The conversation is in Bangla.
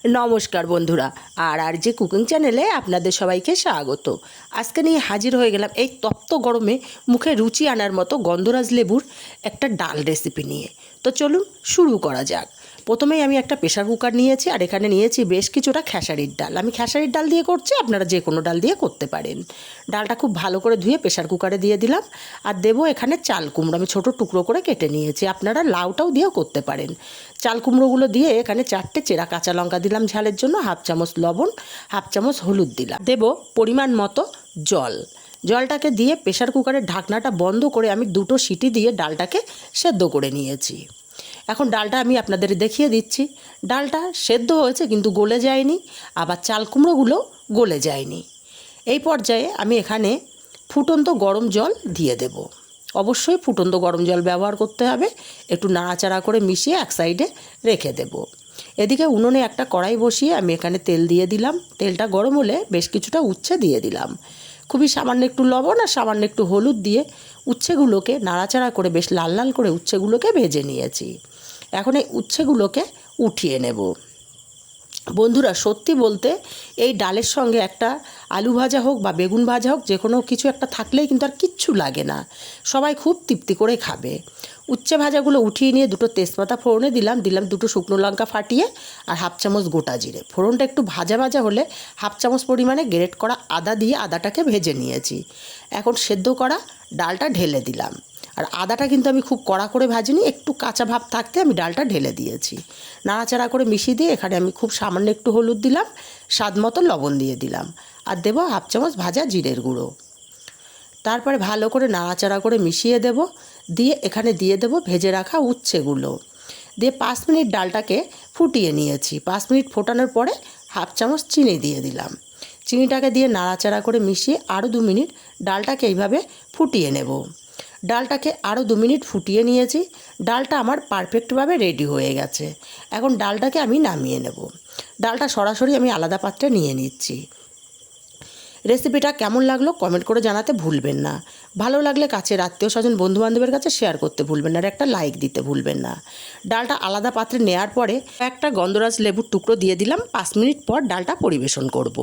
নমস্কার বন্ধুরা, আর যে কুকিং চ্যানেলে আপনাদের সবাইকে স্বাগত। আজকে নিয়ে হাজির হয়ে গেলাম এই তপ্ত গরমে মুখে রুচি আনার মতো গন্ধরাজ লেবুর একটা ডাল রেসিপি নিয়ে। তো চলুন শুরু করা যাক। প্রথমেই আমি একটা প্রেশার কুকার নিয়েছি, আর এখানে নিয়েছি বেশ কিছুটা খেসারির ডাল। আমি খেসারির ডাল দিয়ে করছি, আপনারা যে কোনো ডাল দিয়ে করতে পারেন। ডালটা খুব ভালো করে ধুয়ে প্রেশার কুকারে দিয়ে দিলাম। আর দেবো এখানে চাল কুমড়ো, আমি ছোটো টুকরো করে কেটে নিয়েছি, আপনারা লাউটাও দিয়েও করতে পারেন। চাল কুমড়োগুলো দিয়ে এখানে 4টে চেরা কাঁচা লঙ্কা দিলাম ঝালের জন্য, হাফ চামচ লবণ, হাফ চামচ হলুদ দিলাম। দেবো পরিমাণ মতো জল। জলটাকে দিয়ে প্রেশার কুকারের ঢাকনাটা বন্ধ করে আমি 2টো সিটি দিয়ে ডালটাকে সেদ্ধ করে নিয়েছি। এখন ডালটা আমি আপনাদের দেখিয়ে দিচ্ছি। ডালটা সেদ্ধ হয়েছে কিন্তু গলে যায়নি, আবার চাল কুমড়োগুলো গলে যায়নি। এই পর্যায়ে আমি এখানে ফুটন্ত গরম জল দিয়ে দেব। অবশ্যই ফুটন্ত গরম জল ব্যবহার করতে হবে। একটু নাড়াচাড়া করে মিশিয়ে এক সাইডে রেখে দেব। এদিকে উনুনে একটা কড়াই বসিয়ে আমি এখানে তেল দিয়ে দিলাম। তেলটা গরম হলে বেশ কিছুটা উচ্ছে দিয়ে দিলাম। খুবই সামান্য একটু লবণ আর সামান্য একটু হলুদ দিয়ে উচ্ছেগুলোকে নাড়াচাড়া করে বেশ লাল লাল করে উচ্ছেগুলোকে ভেজে নিয়েছি। এখন এই উচ্ছেগুলোকে উঠিয়ে নেব। বন্ধুরা, সত্যি বলতে এই ডালের সঙ্গে একটা আলু ভাজা হোক বা বেগুন ভাজা হোক, যে কোনো কিছু একটা থাকলেই কিন্তু আর কিচ্ছু লাগে না। সবাই খুব তৃপ্তি করে খাবে। উচ্ছে ভাজাগুলো উঠিয়ে নিয়ে 2টো তেজপাতা ফোড়নে দিলাম 2টো শুকনো লঙ্কা ফাটিয়ে, আর হাফ চামচ গোটা জিরে। ফোড়নটা একটু ভাজা ভাজা হলে হাফ চামচ পরিমাণে গ্রেট করা আদা দিয়ে আদাটাকে ভেজে নিয়েছি। এখন সেদ্ধ করা ডালটা ঢেলে দিলাম। আর আদাটা কিন্তু আমি খুব কড়া করে ভাজিনি, একটু কাঁচা ভাব থাকতে আমি ডালটা ঢেলে দিয়েছি। নাড়াচাড়া করে মিশিয়ে দিয়ে এখানে আমি খুব সামান্য একটু হলুদ দিলাম, স্বাদ মতো লবণ দিয়ে দিলাম, আর দেবো হাফ চামচ ভাজা জিরের গুঁড়ো। তারপরে ভালো করে নাড়াচাড়া করে মিশিয়ে দেব। দিয়ে এখানে দিয়ে দেব ভেজে রাখা উচ্ছেগুলো। দিয়ে 5 মিনিট ডালটাকে ফুটিয়ে নিয়েছি। 5 মিনিট ফোটানোর পরে হাফ চামচ চিনি দিয়ে দিলাম। চিনিটাকে দিয়ে নাড়াচাড়া করে মিশিয়ে আরও 2 মিনিট ডালটাকে এইভাবে ফুটিয়ে নেব। ডালটাকে আরও 2 মিনিট ফুটিয়ে নিয়েছি। ডালটা আমার পারফেক্টভাবে রেডি হয়ে গেছে। এখন ডালটাকে আমি নামিয়ে নেব। ডালটা সরাসরি আমি আলাদা পাত্রে নিয়ে নিচ্ছি। রেসিপিটা কেমন লাগলো কমেন্ট করে জানাতে ভুলবেন না। ভালো লাগলে কাছের আত্মীয় স্বজন বন্ধুবান্ধবের কাছে শেয়ার করতে ভুলবেন না, আর একটা লাইক দিতে ভুলবেন না। ডালটা আলাদা পাত্রে নেওয়ার পরে একটা গন্ধরাজ লেবুর টুকরো দিয়ে দিলাম। 5 মিনিট পর ডালটা পরিবেশন করব।